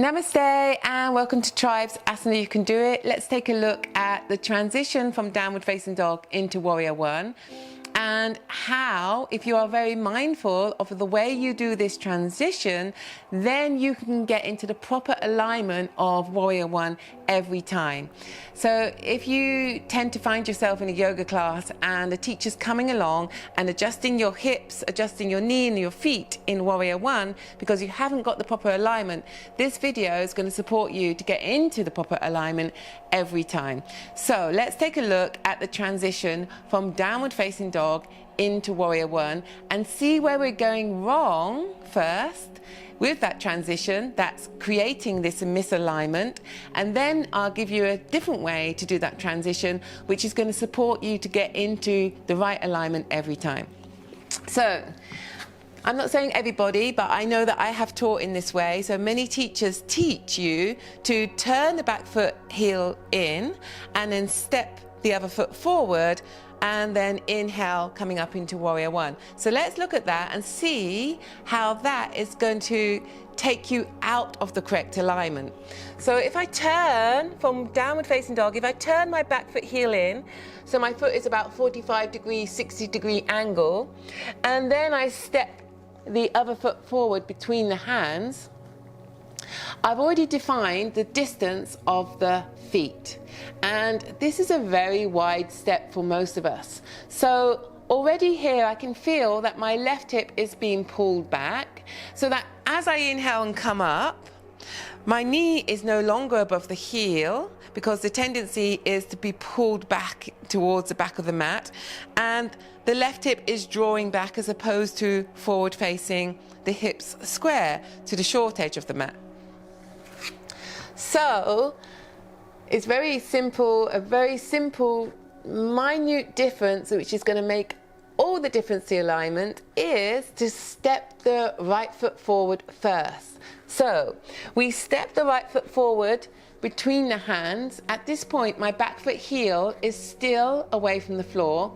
Namaste and welcome to Tribe's Asana You Can Do It. Let's take a look at the transition from downward facing dog into warrior one, and how, if you are very mindful of the way you do this transition, then you can get into the proper alignment of warrior one every time. So if you tend to find yourself in a yoga class and the teacher's coming along and adjusting your hips, adjusting your knee and your feet in warrior one because you haven't got the proper alignment, this video is going to support you to get into the proper alignment every time. So let's take a look at the transition from downward facing dog into warrior one and see where we're going wrong first with that transition that's creating this misalignment, and then I'll give you a different way to do that transition which is going to support you to get into the right alignment every time. So I'm not saying everybody, but I know that I have taught in this way. So many teachers teach you to turn the back foot heel in and then step the other foot forward and then inhale coming up into warrior one. So let's look at that and see how that is going to take you out of the correct alignment. So if I turn from downward facing dog, if I turn my back foot heel in, so my foot is about 45 degree, 60 degree angle, and then I step the other foot forward between the hands, I've already defined the distance of the feet, and this is a very wide step for most of us. So already here I can feel that my left hip is being pulled back, so that as I inhale and come up, my knee is no longer above the heel because the tendency is to be pulled back towards the back of the mat, and the left hip is drawing back as opposed to forward facing, the hips square to the short edge of the mat. So it's very simple, a very simple, minute difference which is going to make all the difference to alignment is to step the right foot forward first. So we step the right foot forward between the hands. At this point my back foot heel is still away from the floor,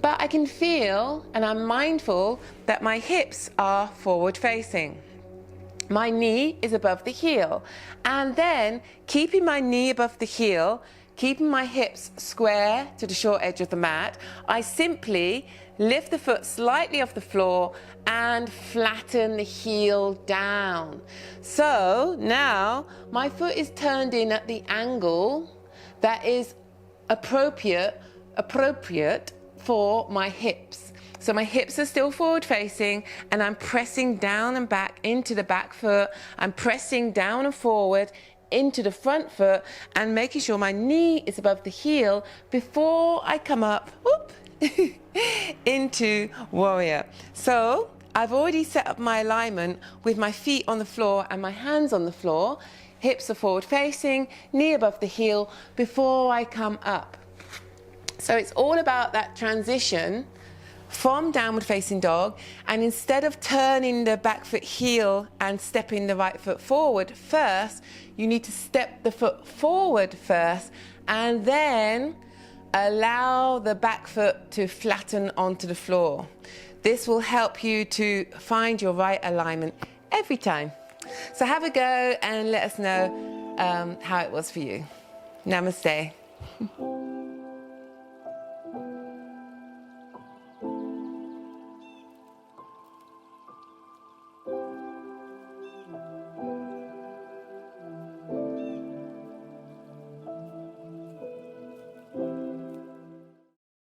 but I can feel and I'm mindful that my hips are forward facing. My knee is above the heel, and then keeping my knee above the heel, keeping my hips square to the short edge of the mat, I simply lift the foot slightly off the floor and flatten the heel down. So now my foot is turned in at the angle that is appropriate for my hips. So my hips are still forward facing and I'm pressing down and back into the back foot. I'm pressing down and forward into the front foot and making sure my knee is above the heel before I come up into warrior. So I've already set up my alignment with my feet on the floor and my hands on the floor. Hips are forward facing, knee above the heel before I come up. So it's all about that transition from downward facing dog, and instead of turning the back foot heel and stepping the right foot forward first, you need to step the foot forward first and then allow the back foot to flatten onto the floor. This will help you to find your right alignment every time. So have a go and let us know how it was for you. Namaste.